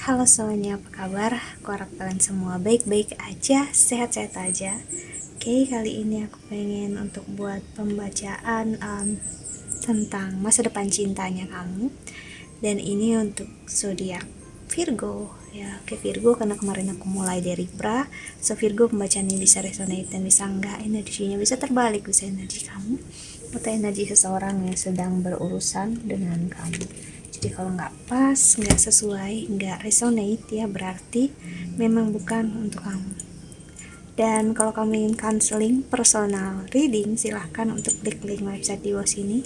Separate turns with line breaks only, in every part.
Halo semuanya, apa kabar? Aku harap kalian semua baik-baik aja, sehat-sehat aja. Oke, kali ini aku pengen untuk buat pembacaan tentang masa depan cintanya kamu. Dan ini untuk zodiak Virgo. Ya, oke Virgo karena kemarin aku mulai dari Libra. So Virgo pembacaannya bisa resonate dan bisa enggak, energinya bisa terbalik, bisa energi kamu atau energi seseorang yang sedang berurusan dengan kamu. Jadi kalau nggak pas, nggak sesuai, nggak resonate, ya berarti memang bukan untuk kamu. Dan kalau kamu ingin counseling personal reading, silahkan untuk klik link website di bawah sini.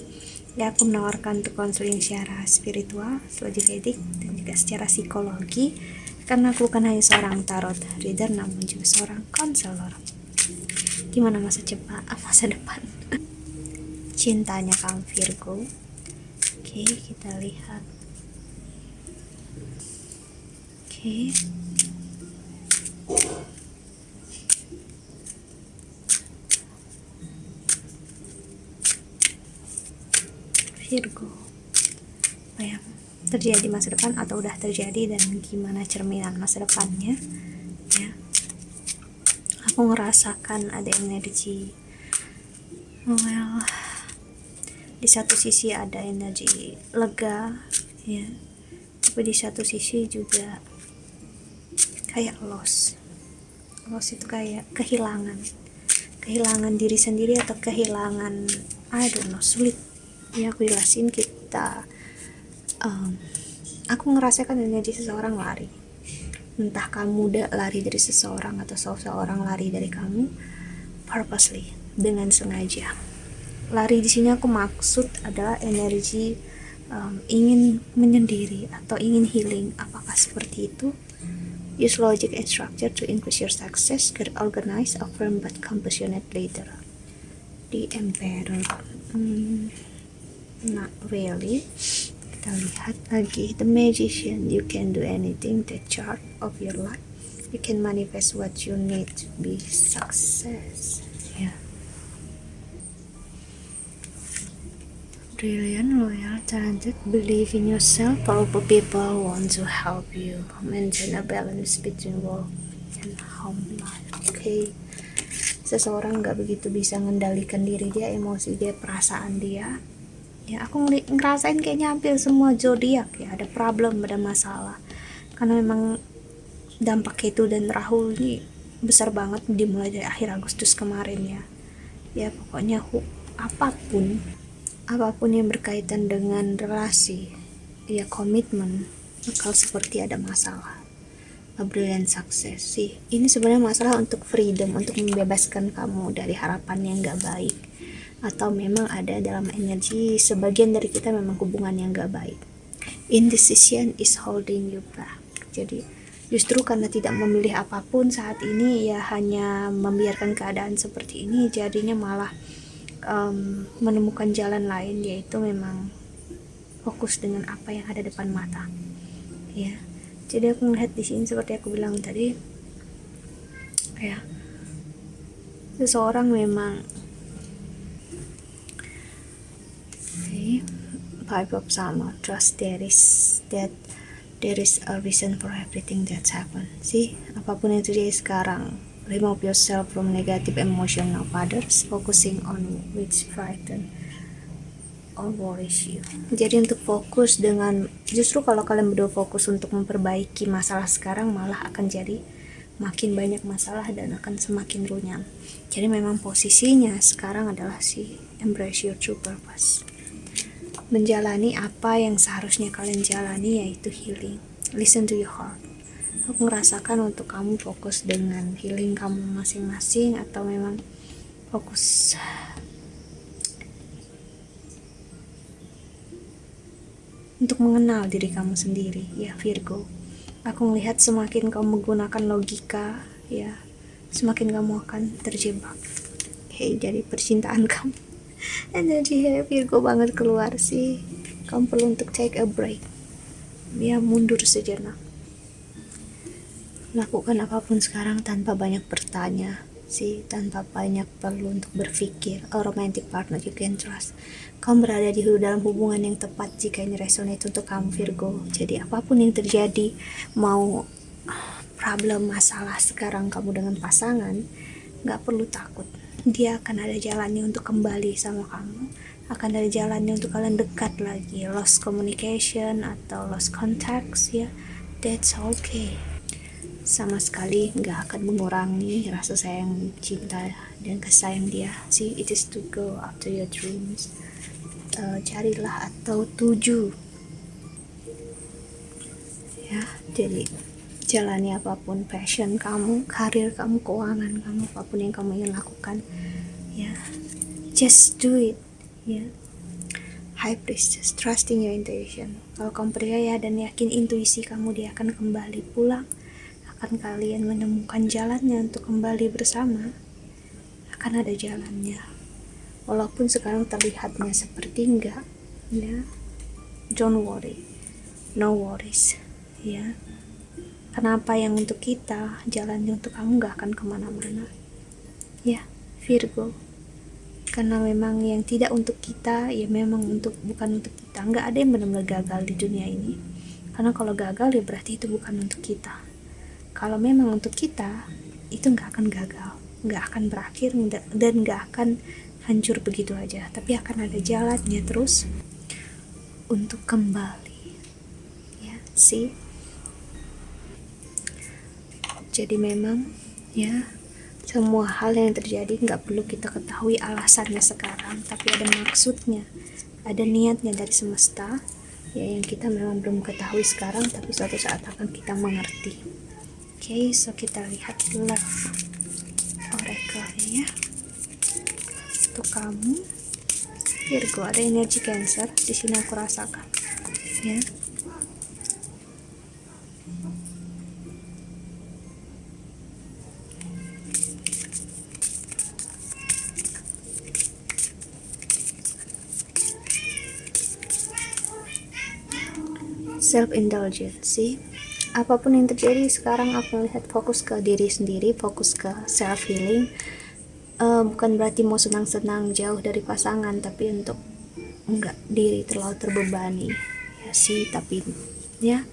Ya, aku menawarkan untuk counseling secara spiritual, astrologi dan juga secara psikologi. Karena aku bukan hanya seorang tarot reader, namun juga seorang konselor. Gimana masa depan cintanya kamu Virgo? Oke, kita lihat. Oke. Virgo. Apa yang terjadi masa depan atau udah terjadi dan gimana cerminan masa depannya? Ya. Aku ngerasakan ada energi. Well, di satu sisi ada energi lega, ya. Tapi di satu sisi juga kayak loss itu kayak kehilangan diri sendiri atau kehilangan, I don't know, sulit ya aku jelasin. Aku ngerasakan energi seseorang lari, entah kamu udah lari dari seseorang atau seseorang lari dari kamu purposely, dengan sengaja. Lari di sini aku maksud adalah energi ingin menyendiri atau ingin healing. Apakah seperti itu? Use logic and structure to increase your success. Get organized, affirm but compassionate later. The Emperor. Not really. Kita lihat lagi. The Magician. You can do anything. The chart of your life. You can manifest what you need to be success. Yeah. Brilliant, loyal, talented, believe in yourself. Powerful people want to help you maintain a balance between work and home life. Okay. Seseorang gak begitu bisa mengendalikan diri dia, emosi dia, perasaan dia. Ya, aku ngerasain kayaknya hampir semua zodiak ya ada problem, ada masalah. Karena memang dampak itu dan Rahu ini besar banget dimulai dari akhir Agustus kemarin ya. Ya pokoknya apapun yang berkaitan dengan relasi, ya komitmen, bakal seperti ada masalah. A brilliant success sih. Ini sebenarnya masalah untuk freedom, untuk membebaskan kamu dari harapan yang gak baik. Atau memang ada dalam energi sebagian dari kita memang hubungan yang gak baik. Indecision is holding you back. Jadi justru karena tidak memilih apapun saat ini, ya hanya membiarkan keadaan seperti ini, jadinya malah menemukan jalan lain, yaitu memang fokus dengan apa yang ada depan mata. Ya, jadi aku melihat di sini seperti aku bilang tadi, ya seseorang memang Five of Summer, trust there is a reason for everything that's happened. See, apapun yang terjadi sekarang, remove yourself from negative emotion of others, focusing on which frighten or worries you. Jadi untuk fokus dengan, justru kalau kalian berdua fokus untuk memperbaiki masalah sekarang, malah akan jadi makin banyak masalah dan akan semakin runyam. Jadi memang posisinya sekarang adalah embrace your true purpose, menjalani apa yang seharusnya kalian jalani, yaitu healing. Listen to your heart. Aku merasakan untuk kamu fokus dengan healing kamu masing-masing, atau memang fokus untuk mengenal diri kamu sendiri, ya Virgo. Aku melihat semakin kamu menggunakan logika, ya semakin kamu akan terjebak. Oke, jadi percintaan kamu energi Virgo banget keluar sih. Kamu perlu untuk take a break, ya mundur sejenak. Lakukan apapun sekarang tanpa banyak bertanya. sih, tanpa banyak perlu untuk berpikir. A romantic partner you can trust. Kamu berada di dalam hubungan yang tepat jika ini resonate untuk kamu, Virgo. Jadi apapun yang terjadi, mau problem masalah sekarang kamu dengan pasangan, gak perlu takut. Dia akan ada jalannya untuk kembali sama kamu, akan ada jalannya untuk kalian dekat lagi. Lost communication atau lost contacts, ya, that's okay. Sama sekali gak akan mengurangi rasa sayang, cinta, dan kesayang dia. See, it is to go after your dreams. Carilah atau tuju, ya. Jadi jalani apapun passion kamu, karir kamu, keuangan kamu, apapun yang kamu ingin lakukan, ya, just do it, ya. High Priestess, trusting your intuition. Kalau kamu percaya dan yakin intuisi kamu, dia akan kembali pulang, akan kalian menemukan jalannya untuk kembali bersama, akan ada jalannya. Walaupun sekarang terlihatnya seperti enggak, ya, don't worry, no worries, ya. Kenapa yang untuk kita, jalannya untuk kamu gak akan kemana-mana, ya, Virgo. Karena memang yang tidak untuk kita, ya memang bukan untuk kita. Gak ada yang benar-benar gagal di dunia ini. Karena kalau gagal, ya berarti itu bukan untuk kita. Kalau memang untuk kita, itu gak akan gagal, gak akan berakhir, dan gak akan hancur begitu aja, tapi akan ada jalannya terus untuk kembali, ya, sih. Jadi memang, ya, semua hal yang terjadi gak perlu kita ketahui alasannya sekarang, tapi ada maksudnya, ada niatnya dari semesta, ya, yang kita memang belum ketahui sekarang, tapi suatu saat akan kita mengerti. Oke, so kita lihat love oracle, ya. Untuk kamu, Virgo, ada energi Cancer di sini aku rasakan, ya. Self-indulgence, sih. Apapun yang terjadi sekarang, aku melihat fokus ke diri sendiri, fokus ke self-healing. Bukan berarti mau senang-senang jauh dari pasangan, tapi untuk enggak diri terlalu terbebani, ya sih. Tapi ya,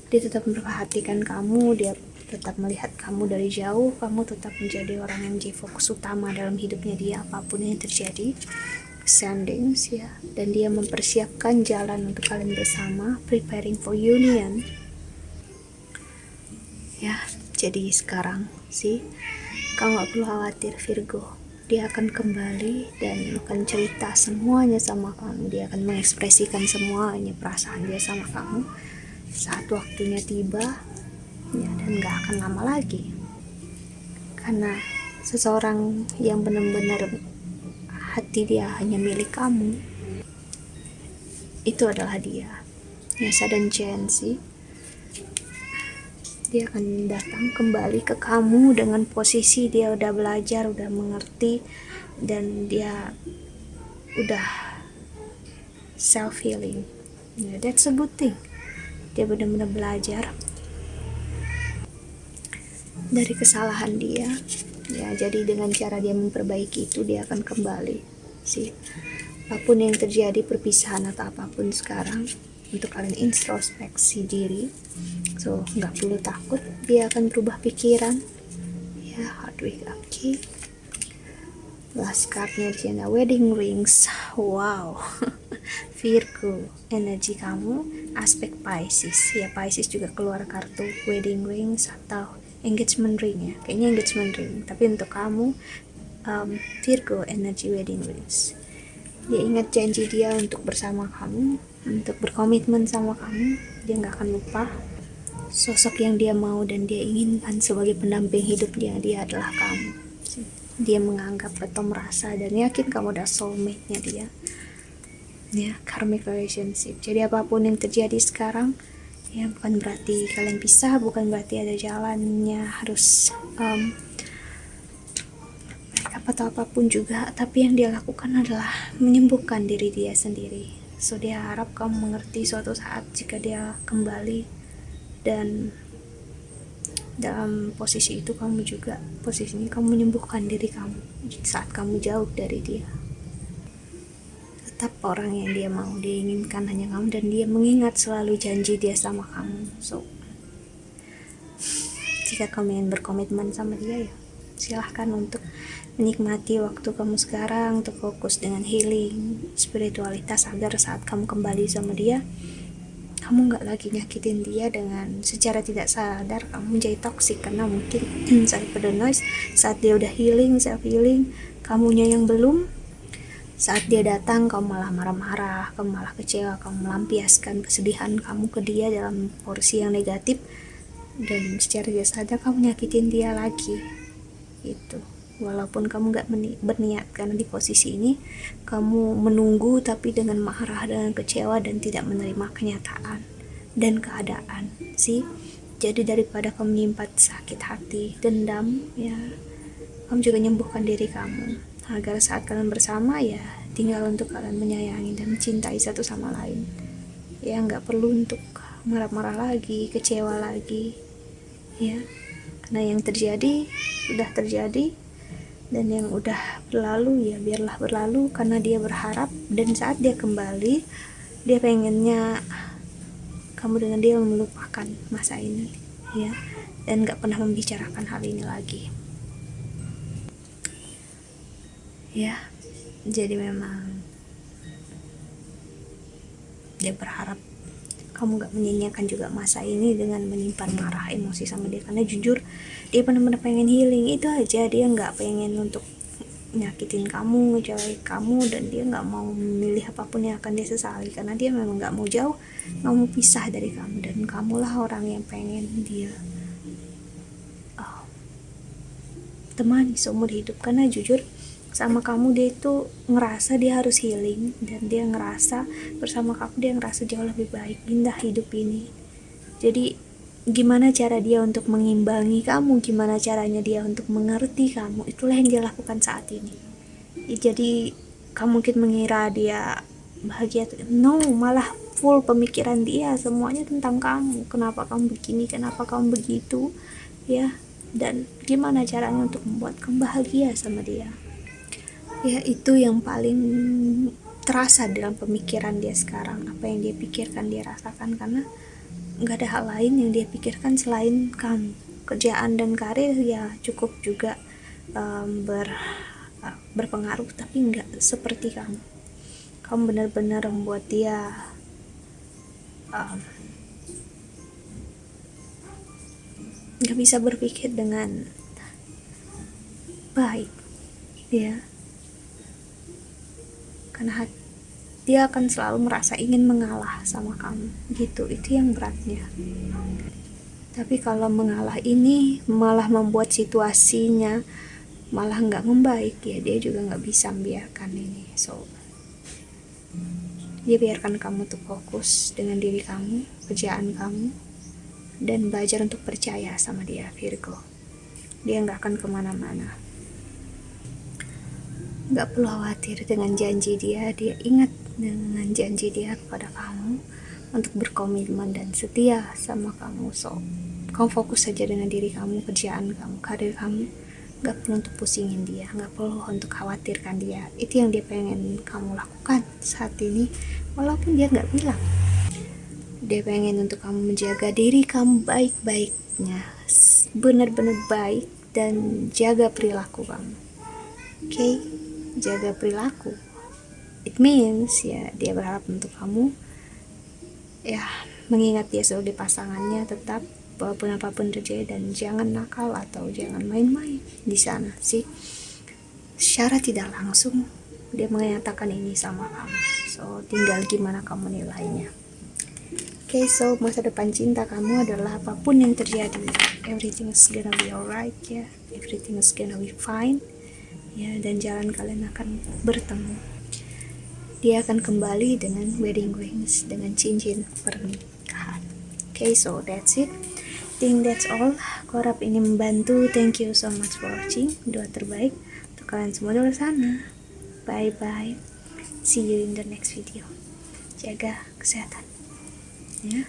dia tetap memperhatikan kamu, dia tetap melihat kamu dari jauh, kamu tetap menjadi orang yang jadi fokus utama dalam hidupnya dia, apapun yang terjadi. Standings, ya, dan dia mempersiapkan jalan untuk kalian bersama, preparing for union, ya. Jadi sekarang sih kamu gak perlu khawatir, Virgo. Dia akan kembali dan akan cerita semuanya sama kamu, dia akan mengekspresikan semuanya perasaan dia sama kamu saat waktunya tiba, ya, dan gak akan lama lagi. Karena seseorang yang benar-benar hati dia hanya milik kamu, itu adalah dia, ya. Sudden chance, sih. Dia akan datang kembali ke kamu dengan posisi dia udah belajar, udah mengerti, dan dia udah self healing, ya. That's a good thing. Dia benar-benar belajar dari kesalahan dia, ya. Jadi dengan cara dia memperbaiki itu, dia akan kembali, sih. Apapun yang terjadi, perpisahan atau apapun sekarang, untuk kalian introspeksi diri, so nggak perlu takut dia akan berubah pikiran, ya. Hardwick, oke. Last cardnya di sini, wedding rings. Wow. Virgo, energi kamu aspek Pisces, ya. Pisces juga keluar kartu wedding rings atau engagement ring, ya. Kayaknya engagement ring, tapi untuk kamu, Virgo, energi wedding rings. Dia ingat janji dia untuk bersama kamu, untuk berkomitmen sama kamu. Dia gak akan lupa sosok yang dia mau dan dia inginkan sebagai pendamping hidup dia adalah kamu. Dia menganggap atau merasa dan yakin kamu udah soulmate-nya dia, ya. Karmic relationship. Jadi apapun yang terjadi sekarang, ya, bukan berarti kalian pisah, bukan berarti ada jalannya harus atau apapun juga, tapi yang dia lakukan adalah menyembuhkan diri dia sendiri. So dia harap kamu mengerti suatu saat jika dia kembali dan dalam posisi itu kamu juga posisinya kamu menyembuhkan diri kamu saat kamu jauh dari dia. Tetap orang yang dia mau, dia inginkan hanya kamu, dan dia mengingat selalu janji dia sama kamu. So jika kamu ingin berkomitmen sama dia, ya silahkan untuk menikmati waktu kamu sekarang untuk fokus dengan healing spiritualitas, agar saat kamu kembali sama dia, kamu gak lagi nyakitin dia dengan secara tidak sadar kamu menjadi toxic. Karena mungkin saat pada noise, saat dia udah healing, self healing, kamunya yang belum. Saat dia datang, kamu malah marah-marah, kamu malah kecewa, kamu melampiaskan kesedihan kamu ke dia dalam porsi yang negatif, dan secara tidak sadar kamu nyakitin dia lagi. Itu walaupun kamu gak berniat, karena di posisi ini kamu menunggu tapi dengan marah, dengan kecewa, dan tidak menerima kenyataan dan keadaan sih. Jadi daripada kamu menyimpan sakit hati, dendam, ya kamu juga menyembuhkan diri kamu, agar saat kalian bersama, ya tinggal untuk kalian menyayangi dan mencintai satu sama lain. Ya nggak perlu untuk marah-marah lagi, kecewa lagi, ya, karena yang terjadi sudah terjadi, dan yang udah berlalu ya biarlah berlalu, karena dia berharap, dan saat dia kembali, dia pengennya kamu dengan dia melupakan masa ini, ya, dan gak pernah membicarakan hal ini lagi, ya. Jadi memang dia berharap kamu gak menyanyiakan juga masa ini dengan menyimpan marah, emosi sama dia, karena jujur dia benar-benar pengen healing, itu aja. Dia gak pengen untuk nyakitin kamu, ngecewain kamu, dan dia gak mau memilih apapun yang akan dia sesali, karena dia memang gak mau jauh, gak mau pisah dari kamu, dan kamulah orang yang pengen dia temani seumur hidup. Karena jujur sama kamu dia itu ngerasa dia harus healing, dan dia ngerasa bersama kamu dia ngerasa jauh lebih baik, indah hidup ini. Jadi gimana cara dia untuk mengimbangi kamu, gimana caranya dia untuk mengerti kamu, itulah yang dia lakukan saat ini. Jadi kamu mungkin mengira dia bahagia, no, malah full pemikiran dia semuanya tentang kamu, kenapa kamu begini, kenapa kamu begitu, ya, dan gimana caranya untuk membuat kamu bahagia sama dia. Ya itu yang paling terasa dalam pemikiran dia sekarang, apa yang dia pikirkan, dia rasakan, karena gak ada hal lain yang dia pikirkan selain kamu. Kerjaan dan karir ya cukup juga berpengaruh, tapi gak seperti kamu. Kamu benar-benar membuat dia gak bisa berpikir dengan baik, ya, karena dia akan selalu merasa ingin mengalah sama kamu, gitu. Itu yang beratnya. Tapi kalau mengalah ini malah membuat situasinya malah nggak membaik, ya dia juga nggak bisa membiarkan ini. So dia biarkan kamu tuh fokus dengan diri kamu, kerjaan kamu, dan belajar untuk percaya sama dia, Virgo. Dia nggak akan kemana-mana. Gak perlu khawatir dengan janji dia. Dia ingat dengan janji dia kepada kamu untuk berkomitmen dan setia sama kamu. So kamu fokus saja dengan diri kamu, kerjaan kamu, karir kamu. Gak perlu untuk pusingin dia, gak perlu untuk khawatirkan dia. Itu yang dia pengen kamu lakukan saat ini, walaupun dia gak bilang. Dia pengen untuk kamu menjaga diri kamu baik-baiknya, benar-benar baik, dan jaga perilaku kamu. Oke? Jaga perilaku, it means ya dia berharap untuk kamu ya mengingat dia sebagai pasangannya tetap, walaupun apapun terjadi, dan jangan nakal atau jangan main-main di sana sih. Secara tidak langsung dia menyatakan ini sama kamu, so tinggal gimana kamu nilainya. Okay, so masa depan cinta kamu adalah apapun yang terjadi, everything is gonna be alright, ya, everything is gonna be fine, ya, dan jalan kalian akan bertemu. Dia akan kembali dengan wedding rings, dengan cincin pernikahan. Okay, so that's it. Think that's all. Aku harap ini membantu. Thank you so much for watching. Doa terbaik untuk kalian semua di luar sana. Bye bye. See you in the next video. Jaga kesehatan, ya.